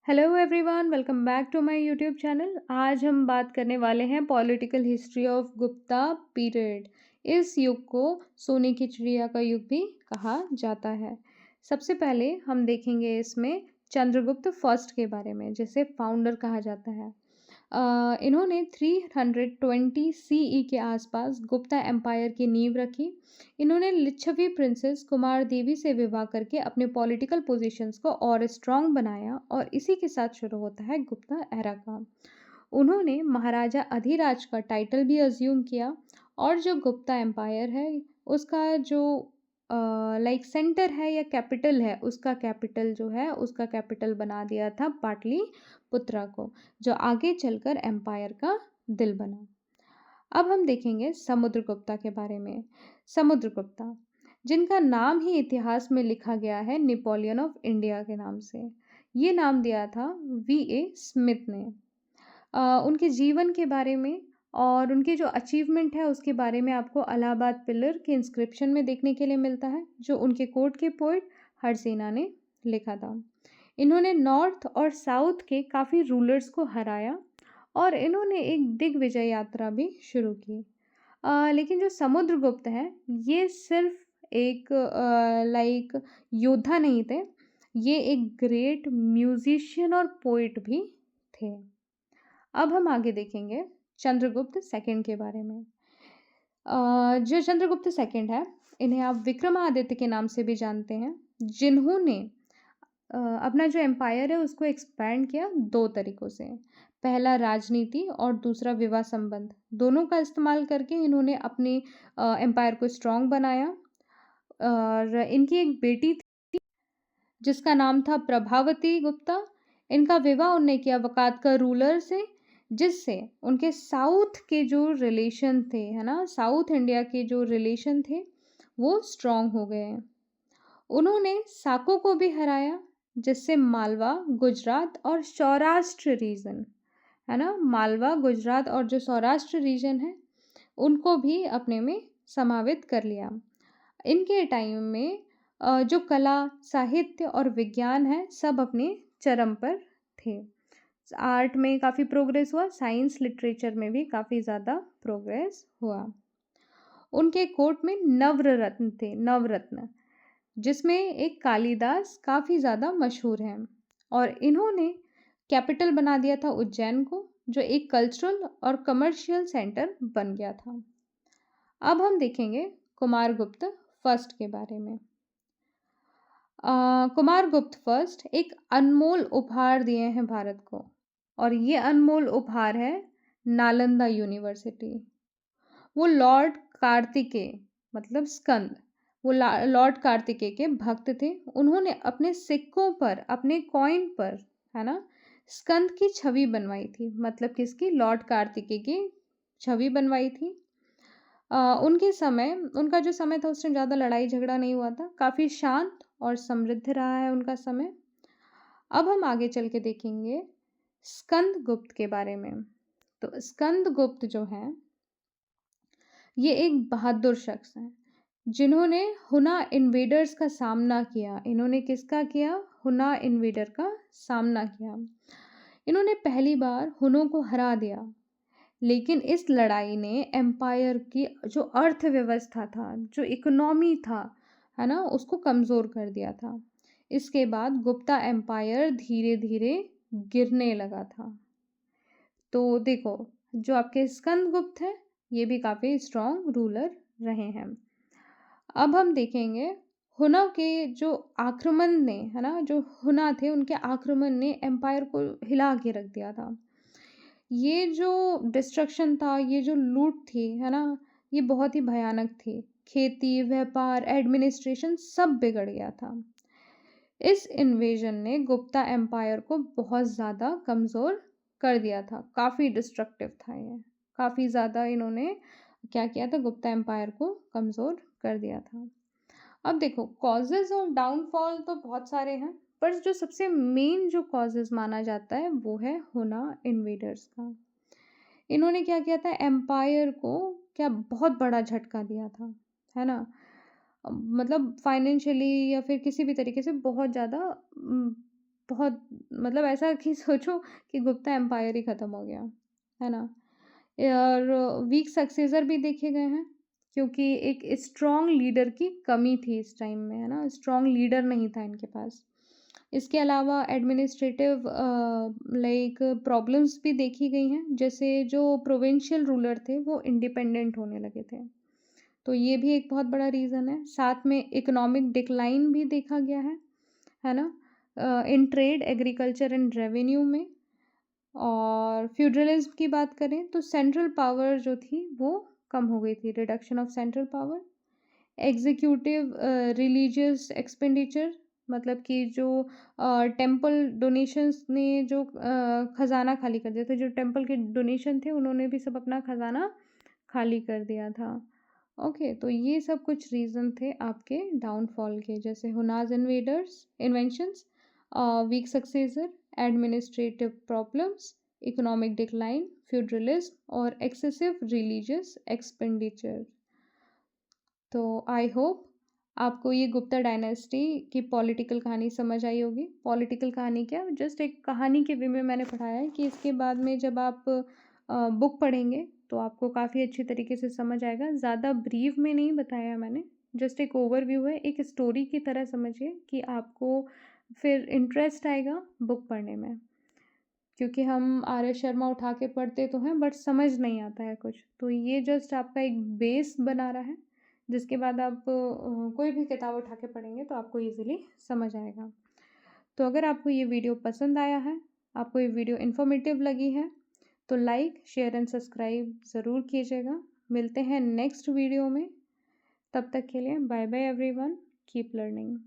Hello everyone, welcome back to my YouTube channel. आज हम बात करने वाले हैं political history of Gupta period. इस युग को सोने की चिड़िया का युग भी कहा जाता है। सबसे पहले हम देखेंगे इसमें चंद्रगुप्त फर्स्ट के बारे में, जिसे फाउंडर कहा जाता है। इन्होंने 320 सीई के आसपास गुप्ता एम्पायर की नींव रखी। इन्होंने लिच्छवी प्रिंसेस कुमार देवी से विवाह करके अपने पॉलिटिकल पोजीशंस को और स्ट्रांग बनाया, और इसी के साथ शुरू होता है गुप्ता एरा का। उन्होंने महाराजा अधिराज का टाइटल भी अज्यूम किया, और जो गुप्ता एम्पायर है उसका जो सेंटर है या कैपिटल है, उसका कैपिटल बना दिया था पाटलिपुत्रा को, जो आगे चलकर एम्पायर का दिल बना। अब हम देखेंगे समुद्रगुप्ता के बारे में। समुद्रगुप्ता, जिनका नाम ही इतिहास में लिखा गया है नेपोलियन ऑफ इंडिया के नाम से। ये नाम दिया था वी.ए. स्मिथ ने। उनके जीवन के बारे में और उनके जो अचीवमेंट है उसके बारे में आपको इलाहाबाद पिलर के इंस्क्रिप्शन में देखने के लिए मिलता है, जो उनके कोर्ट के पोइट हरसेना ने लिखा था। इन्होंने नॉर्थ और साउथ के काफ़ी रूलर्स को हराया, और इन्होंने एक दिग्विजय यात्रा भी शुरू की। लेकिन जो समुद्रगुप्त हैं, ये सिर्फ एक योद्धा नहीं थे, ये एक ग्रेट म्यूजिशियन और पोइट भी थे। अब हम आगे देखेंगे चंद्रगुप्त सेकंड के बारे में। जो चंद्रगुप्त सेकंड है, इन्हें आप विक्रमादित्य के नाम से भी जानते हैं, जिन्होंने अपना जो एम्पायर है उसको एक्सपैंड किया दो तरीक़ों से। पहला राजनीति और दूसरा विवाह संबंध, दोनों का इस्तेमाल करके इन्होंने अपने एम्पायर को स्ट्रॉन्ग बनाया। और इनकी एक बेटी थी जिसका नाम था प्रभावती गुप्ता। इनका विवाह उन्होंने किया वकात का रूलर से, जिससे उनके साउथ के जो रिलेशन थे, है ना, साउथ इंडिया के जो रिलेशन थे वो स्ट्रॉन्ग हो गए। उन्होंने साको को भी हराया, जिससे मालवा, गुजरात और सौराष्ट्र रीजन, है ना, मालवा, गुजरात और जो सौराष्ट्र रीजन है उनको भी अपने में समावित कर लिया। इनके टाइम में जो कला, साहित्य और विज्ञान है सब अपने चरम पर थे। आर्ट में काफ़ी प्रोग्रेस हुआ, साइंस लिटरेचर में भी काफ़ी ज़्यादा प्रोग्रेस हुआ। उनके कोर्ट में नवरत्न थे, नवरत्न, जिसमें एक कालिदास काफ़ी ज़्यादा मशहूर हैं। और इन्होंने कैपिटल बना दिया था उज्जैन को, जो एक कल्चरल और कमर्शियल सेंटर बन गया था। अब हम देखेंगे कुमारगुप्त फर्स्ट के बारे में। कुमारगुप्त फर्स्ट एक अनमोल उपहार दिए हैं भारत को, और ये अनमोल उपहार है नालंदा यूनिवर्सिटी। वो लॉर्ड कार्तिकेय, मतलब स्कंद, वो लॉर्ड कार्तिकेय के भक्त थे। उन्होंने अपने सिक्कों पर, अपने कॉइन पर, है ना, स्कंद की छवि बनवाई थी, मतलब किसकी, लॉर्ड कार्तिकेय की छवि बनवाई थी। उनका जो समय था उसमें ज़्यादा लड़ाई झगड़ा नहीं हुआ था, काफ़ी शांत और समृद्ध रहा है उनका समय। अब हम आगे चल के देखेंगे स्कंद गुप्त के बारे में। तो स्कंद गुप्त जो हैं, ये एक बहादुर शख्स हैं, जिन्होंने हुना इन्वेडर्स का सामना किया। इन्होंने किसका किया? हुना इन्वेडर का सामना किया। इन्होंने पहली बार हुनों को हरा दिया, लेकिन इस लड़ाई ने एम्पायर की जो अर्थव्यवस्था था, जो इकोनॉमी था, है ना, उसको कमज़ोर कर दिया था। इसके बाद गुप्ता एम्पायर धीरे धीरे गिरने लगा था। तो देखो, जो आपके स्कंदगुप्त हैं, ये भी काफ़ी स्ट्रॉन्ग रूलर रहे हैं। अब हम देखेंगे हुना के जो आक्रमण ने, है ना, जो हुना थे उनके आक्रमण ने एम्पायर को हिला के रख दिया था। ये जो डिस्ट्रक्शन था, ये जो लूट थी, है ना, ये बहुत ही भयानक थी। खेती, व्यापार, एडमिनिस्ट्रेशन सब बिगड़ गया था। इस इन्वेजन ने गुप्ता एम्पायर को बहुत ज़्यादा कमज़ोर कर दिया था, काफ़ी डिस्ट्रक्टिव था ये, काफ़ी ज़्यादा इन्होंने क्या किया था, गुप्ता एम्पायर को कमज़ोर कर दिया था। अब देखो, कॉजेज़ ऑफ डाउनफॉल तो बहुत सारे हैं, पर जो सबसे मेन जो कॉजेज़ माना जाता है वो है हुना इन्वेडर्स का। इन्होंने क्या किया था, एम्पायर को क्या बहुत बड़ा झटका दिया था, है ना, मतलब फाइनेंशियली या फिर किसी भी तरीके से बहुत ज़्यादा बहुत मतलब ऐसा कि सोचो कि गुप्ता एम्पायर ही ख़त्म हो गया, है ना? और वीक सक्सेसर भी देखे गए हैं, क्योंकि एक स्ट्रॉन्ग लीडर की कमी थी इस टाइम में, है ना? स्ट्रॉन्ग लीडर नहीं था इनके पास। इसके अलावा एडमिनिस्ट्रेटिव लाइक प्रॉब्लम्स भी देखी गई हैं, जैसे जो प्रोविंशियल रूलर थे वो इंडिपेंडेंट होने लगे थे। तो ये भी एक बहुत बड़ा रीज़न है। साथ में इकोनॉमिक डिक्लाइन भी देखा गया है ना? In trade, agriculture and revenue में। और फ्यूडरलिज्म की बात करें तो सेंट्रल पावर जो थी वो कम हो गई थी, reduction of central power. Executive religious expenditure, मतलब कि जो टेम्पल डोनेशंस ने जो खजाना खाली कर दिया था, जो टेम्पल के डोनेशन थे उन्होंने भी सब अपना खजाना खाली कर दिया था। ओके, तो ये सब कुछ रीज़न थे आपके डाउनफॉल के, जैसे Hunas invasions, weak successor, administrative problems, economic decline, feudalism और एक्सेसिव रिलीजियस एक्सपेंडिचर। तो आई होप आपको ये गुप्ता डायनेस्टी की पॉलिटिकल कहानी समझ आई होगी। पॉलिटिकल कहानी क्या, जस्ट एक कहानी के वे में मैंने पढ़ाया है कि इसके बाद में जब आप बुक पढ़ेंगे तो आपको काफ़ी अच्छी तरीके से समझ आएगा। ज़्यादा ब्रीफ में नहीं बताया मैंने, जस्ट एक ओवरव्यू है, एक स्टोरी की तरह समझिए कि आपको फिर इंटरेस्ट आएगा बुक पढ़ने में। क्योंकि हम आर एस शर्मा उठा के पढ़ते तो हैं बट समझ नहीं आता है कुछ, तो ये जस्ट आपका एक बेस बना रहा है, जिसके बाद आप कोई भी किताब उठा के पढ़ेंगे तो आपको ईज़िली समझ आएगा। तो अगर आपको ये वीडियो पसंद आया है, आपको ये वीडियो इन्फॉर्मेटिव लगी है, तो लाइक, शेयर एंड सब्सक्राइब ज़रूर कीजिएगा। मिलते हैं नेक्स्ट वीडियो में, तब तक के लिए bye bye everyone, keep learning.